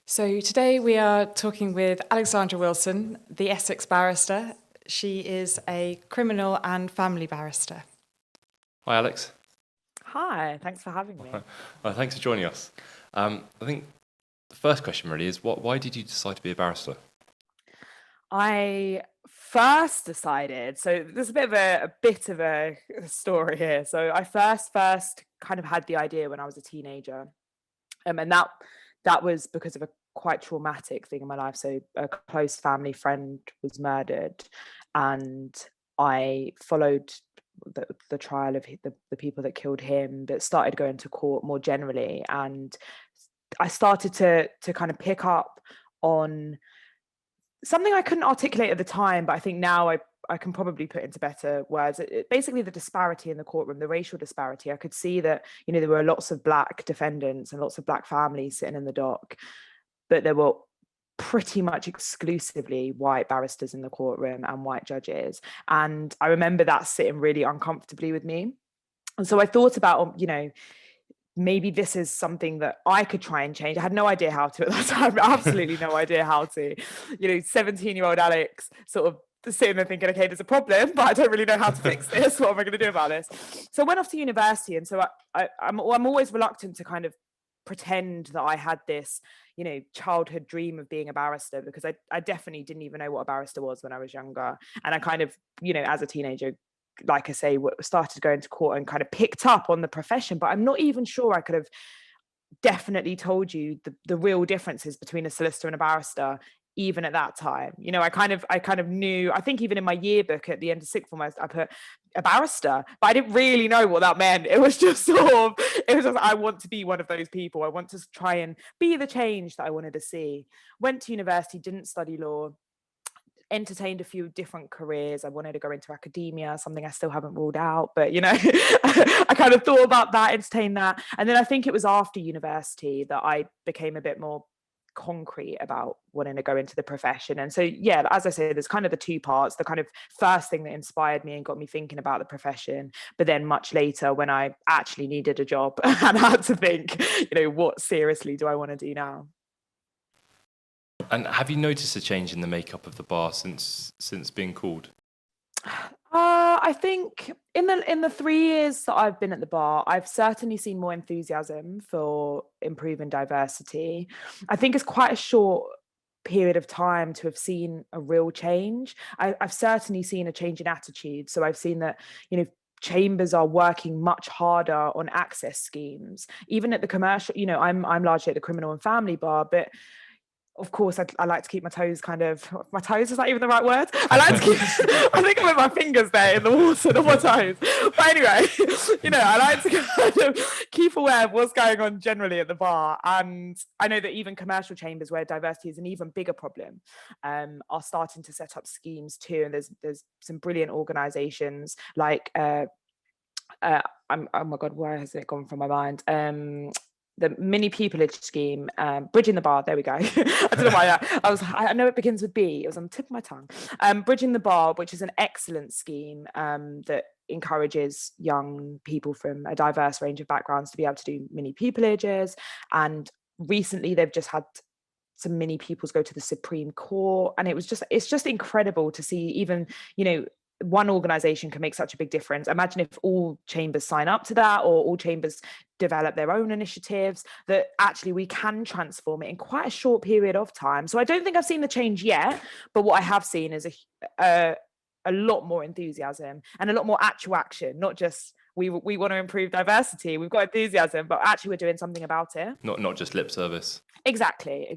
So today we are talking with Alexandra Wilson, the Essex Barrister. She is a criminal and family barrister. Hi, Alex. Hi, thanks for having me. Thanks for joining us. I think the first question really is, why did you decide to be a barrister? I first decided, so there's a bit of a story here. So I first kind of had the idea when I was a teenager, and that was because of a quite traumatic thing in my life. So a close family friend was murdered, and I followed the trial of the people that killed him, but started going to court more generally, and I started to kind of pick up on something I couldn't articulate at the time, but I think now I can probably put into better words. Basically, the disparity in the courtroom, the racial disparity. I could see that, there were lots of Black defendants and lots of Black families sitting in the dock, but there were pretty much exclusively white barristers in the courtroom and white judges. And I remember that sitting really uncomfortably with me. And so I thought about, maybe this is something that I could try and change. I had no idea how to at that time, absolutely no idea how to. 17-year-old Alex sort of sitting there thinking, okay, there's a problem, but I don't really know how to fix this. What am I going to do about this? So I went off to university. And so I'm always reluctant to kind of pretend that I had this, childhood dream of being a barrister, because I definitely didn't even know what a barrister was when I was younger. And I kind of, as a teenager, like I say, started going to court and kind of picked up on the profession, but I'm not even sure I could have definitely told you the real differences between a solicitor and a barrister, even at that time. I kind of knew. I think even in my yearbook at the end of sixth form, I put a barrister, but I didn't really know what that meant. It was just I want to be one of those people. I want to try and be the change that I wanted to see. Went to university, didn't study law, entertained a few different careers. I wanted to go into academia, something I still haven't ruled out, but I kind of thought about that, entertained that. And then I think it was after university that I became a bit more concrete about wanting to go into the profession. And so, yeah, as I say, there's kind of the two parts. The kind of first thing that inspired me and got me thinking about the profession, but then much later when I actually needed a job and had to think, what seriously do I want to do now? And have you noticed a change in the makeup of the bar since being called? I think in the 3 years that I've been at the bar, I've certainly seen more enthusiasm for improving diversity. I think it's quite a short period of time to have seen a real change. I've certainly seen a change in attitude. So I've seen that, chambers are working much harder on access schemes, even at the commercial. I'm largely at the criminal and family bar, but of course, I like to keep my toes my toes, is that even the right word? I like to keep, I think I'm with my fingers there in the water, not my toes. But anyway, I like to kind of keep aware of what's going on generally at the bar. And I know that even commercial chambers where diversity is an even bigger problem are starting to set up schemes too. And there's some brilliant organisations like, oh my God, where has it gone from my mind? The mini pupillage scheme, Bridging the Bar. There we go. I don't know why I know it begins with B. It was on the tip of my tongue. Bridging the Bar, which is an excellent scheme that encourages young people from a diverse range of backgrounds to be able to do mini pupillages. And recently, they've just had some mini pupils go to the Supreme Court, and it's just incredible to see. Even one organization can make such a big difference. Imagine if all chambers sign up to that, or all chambers develop their own initiatives, that actually we can transform it in quite a short period of time. So I don't think I've seen the change yet, but what I have seen is a lot more enthusiasm and a lot more actual action, not just we want to improve diversity, we've got enthusiasm, but actually we're doing something about it. Not just lip service. Exactly.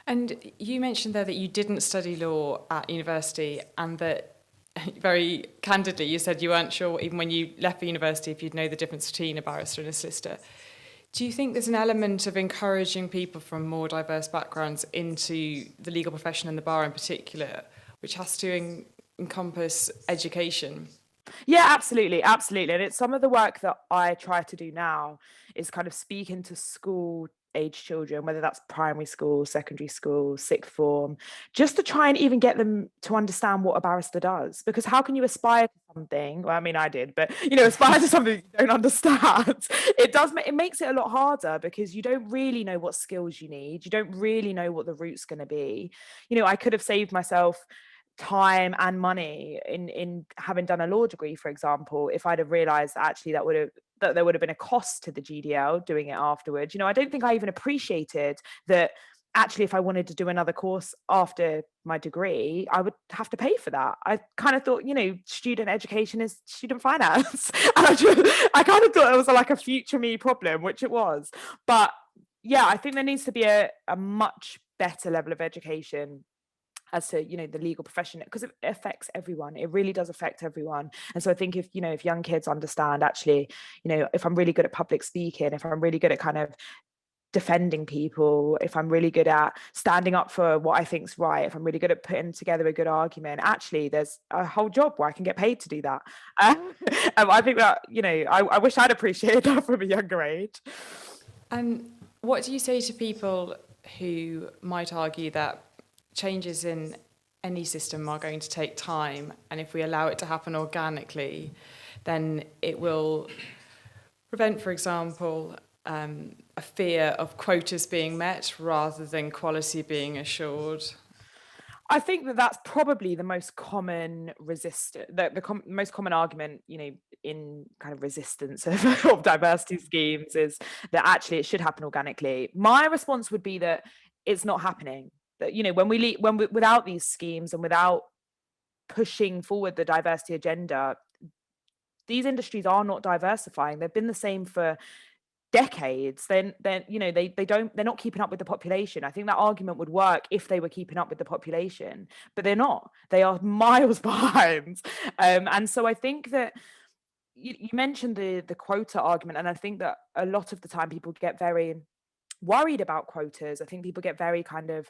And you mentioned there that you didn't study law at university, and that very candidly you said you weren't sure even when you left for university if you'd know the difference between a barrister and a solicitor. Do you think there's an element of encouraging people from more diverse backgrounds into the legal profession and the bar in particular, which has to encompass education? Yeah, absolutely. And it's some of the work that I try to do now is kind of speak into school age children, whether that's primary school, secondary school, sixth form, just to try and even get them to understand what a barrister does. Because how can you aspire to something? Well, I mean, I did, but aspire to something you don't understand. It makes it a lot harder, because you don't really know what skills you need. You don't really know what the route's going to be. I could have saved myself time and money in having done a law degree, for example, if I'd have realized that actually that there would have been a cost to the GDL doing it afterwards. I don't think I even appreciated that actually if I wanted to do another course after my degree, I would have to pay for that. I kind of thought, student education is student finance. And I kind of thought it was like a future me problem, which it was. But yeah, I think there needs to be a much better level of education as to the legal profession, because it affects everyone. It really does affect everyone. And so I think if young kids understand, actually, if I'm really good at public speaking, if I'm really good at kind of defending people, if I'm really good at standing up for what I think's right, if I'm really good at putting together a good argument, actually there's a whole job where I can get paid to do that. I think that I wish I'd appreciated that from a younger age. And what do you say to people who might argue that changes in any system are going to take time, and if we allow it to happen organically, then it will prevent, for example, a fear of quotas being met rather than quality being assured? I think that that's probably the most common most common argument, in kind of resistance of diversity schemes, is that actually it should happen organically. My response would be that it's not happening. That without these schemes and without pushing forward the diversity agenda, these industries are not diversifying. They've been the same for decades. They're not keeping up with the population. I think that argument would work if they were keeping up with the population, but they're not. They are miles behind. And so I think that you mentioned the quota argument, and I think that a lot of the time people get very worried about quotas. I think people get very kind of,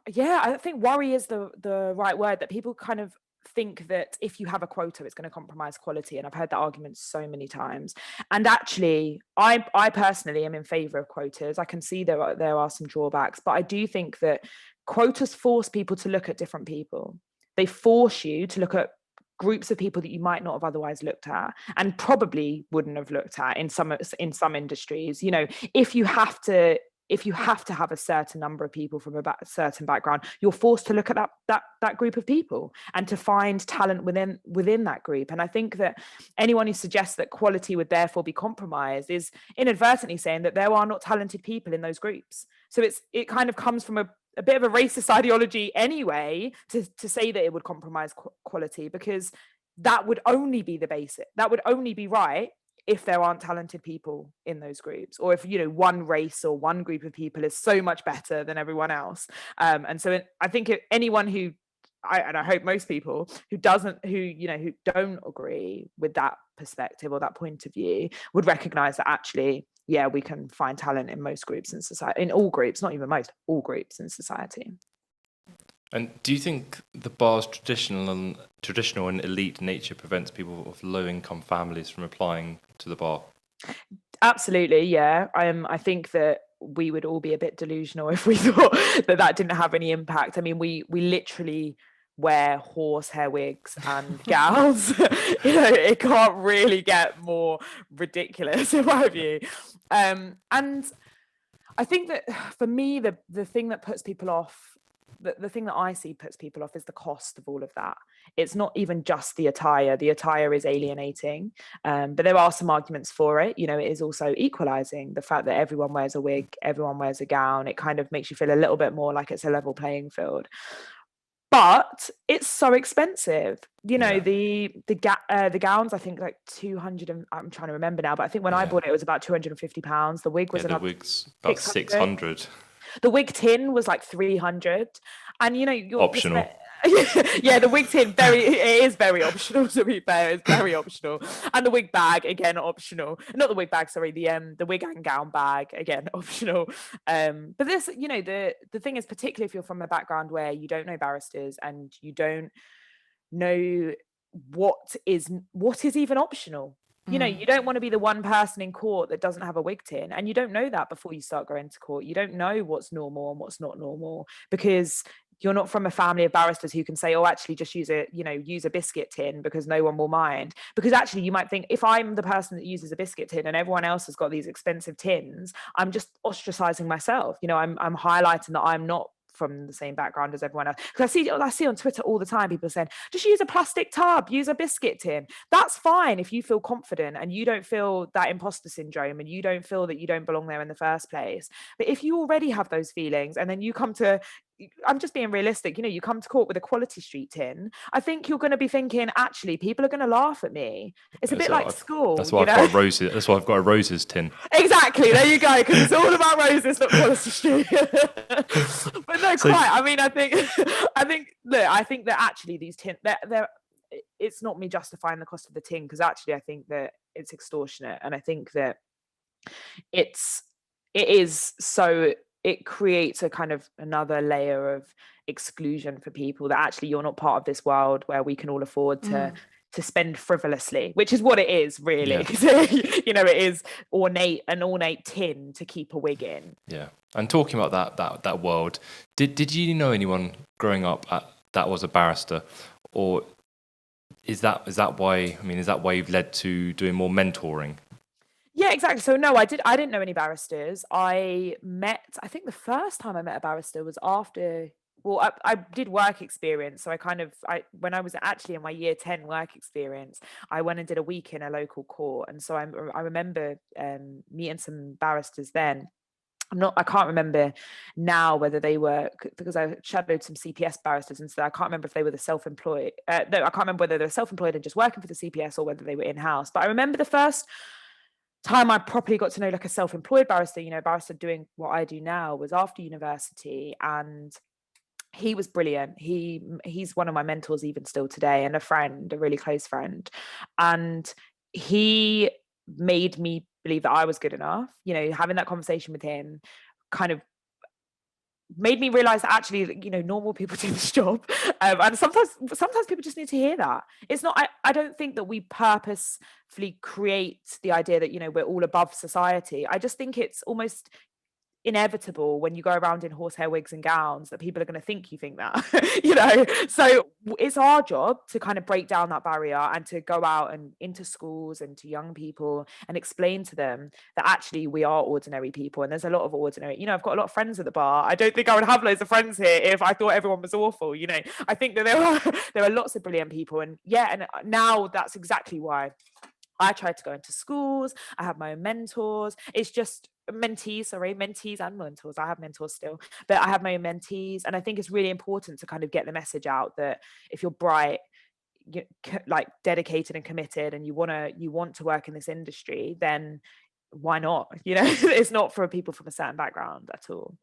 I think worry is the right word, that people kind of think that if you have a quota, it's going to compromise quality. And I've heard that argument so many times. And actually, I personally am in favor of quotas. I can see there are some drawbacks, but I do think that quotas force people to look at different people. They force you to look at groups of people that you might not have otherwise looked at, and probably wouldn't have looked at in some industries. If you have to have a certain number of people from a certain background, you're forced to look at that group of people and to find talent within that group. And I think that anyone who suggests that quality would therefore be compromised is inadvertently saying that there are not talented people in those groups. So it kind of comes from a bit of a racist ideology anyway to say that it would compromise quality, because that would only be the basic. That would only be right if there aren't talented people in those groups, or if one race or one group of people is so much better than everyone else. And so I think anyone who I hope most people who don't agree with that perspective or that point of view would recognize that actually, we can find talent in most groups in society, in all groups, not even most, all groups in society. And do you think the bar's traditional and elite nature prevents people of low-income families from applying to the bar? Absolutely, yeah. I think that we would all be a bit delusional if we thought that didn't have any impact. I mean, we literally wear horsehair wigs and gowns. It can't really get more ridiculous in my view. And I think that for me, the thing that puts people off, the thing that I see puts people off, is the cost of all of that. It's not even just the attire. The attire is alienating, but there are some arguments for it. It is also equalizing. The fact that everyone wears a wig, everyone wears a gown, it kind of makes you feel a little bit more like it's a level playing field. But it's so expensive. The gowns, I think like 200, and I'm trying to remember now, but I think when I bought it, it was about £250. The wig was the wig's about 600. The wig tin was like 300, and you're optional. The wig tin it is very optional, to be fair. It's very optional. And the wig bag, again, optional. Not the wig bag, sorry, the wig and gown bag, again, optional. But this, the thing is, particularly if you're from a background where you don't know barristers and you don't know what is even optional. You know, you don't want to be the one person in court that doesn't have a wig tin, and you don't know that before you start going to court. You don't know what's normal and what's not normal, because you're not from a family of barristers who can say, oh, actually just use a biscuit tin because no one will mind. Because actually you might think, if I'm the person that uses a biscuit tin and everyone else has got these expensive tins, I'm just ostracizing myself. You know, I'm highlighting that I'm not from the same background as everyone else. Because I see on Twitter all the time people saying, just use a plastic tub, use a biscuit tin. That's fine if you feel confident and you don't feel that imposter syndrome and you don't feel that you don't belong there in the first place. But if you already have those feelings and then you come to, I'm just being realistic, you know, you come to court with a Quality Street tin, I think you're going to be thinking, actually, people are going to laugh at me. It's a bit like school. That's why I've got roses. That's why I've got a roses tin. Exactly. There you go. Because it's all about roses, not Quality Street. But no, quite. I mean, I think that actually these tin, they're it's not me justifying the cost of the tin, because actually I think that it's extortionate, and I think that it is so. It creates a kind of another layer of exclusion for people, that actually you're not part of this world where we can all afford to spend frivolously, which is what it is really. Yeah. You know, it is an ornate tin to keep a wig in. Yeah. And talking about that world, did you know anyone growing up that was a barrister, or is that why? I mean, is that why you've led to doing more mentoring? Yeah, exactly. So no, I didn't know any barristers. I think the first time I met a barrister was after, well, I did work experience. So when I was actually in my year 10 work experience, I went and did a week in a local court. And so I remember meeting some barristers then. I can't remember now whether they were, because I shadowed some CPS barristers, and so I can't remember if they were the self-employed. No, I can't remember whether they were self-employed and just working for the CPS, or whether they were in-house. But I remember the first time I properly got to know like a self-employed barrister, you know, barrister doing what I do now, was after university, and he was brilliant. He's one of my mentors even still today, and a really close friend. And he made me believe that I was good enough. You know, having that conversation with him kind of made me realize that actually, you know, normal people do this job, and sometimes people just need to hear that. It's not, I don't think that we purposefully create the idea that, you know, we're all above society. I just think it's almost inevitable when you go around in horsehair wigs and gowns that people are going to think you think that. You know, so it's our job to kind of break down that barrier and to go out and into schools and to young people and explain to them that actually we are ordinary people, and there's a lot of ordinary, you know, I've got a lot of friends at the bar. I don't think I would have loads of friends here if I thought everyone was awful. You know, I think that there are lots of brilliant people, and now that's exactly why I try to go into schools. I have my own mentors. It's just mentees and mentors. I have mentors still, but I have my own mentees. And I think it's really important to kind of get the message out that if you're bright, like dedicated and committed, and you want to work in this industry, then why not? You know, it's not for people from a certain background at all.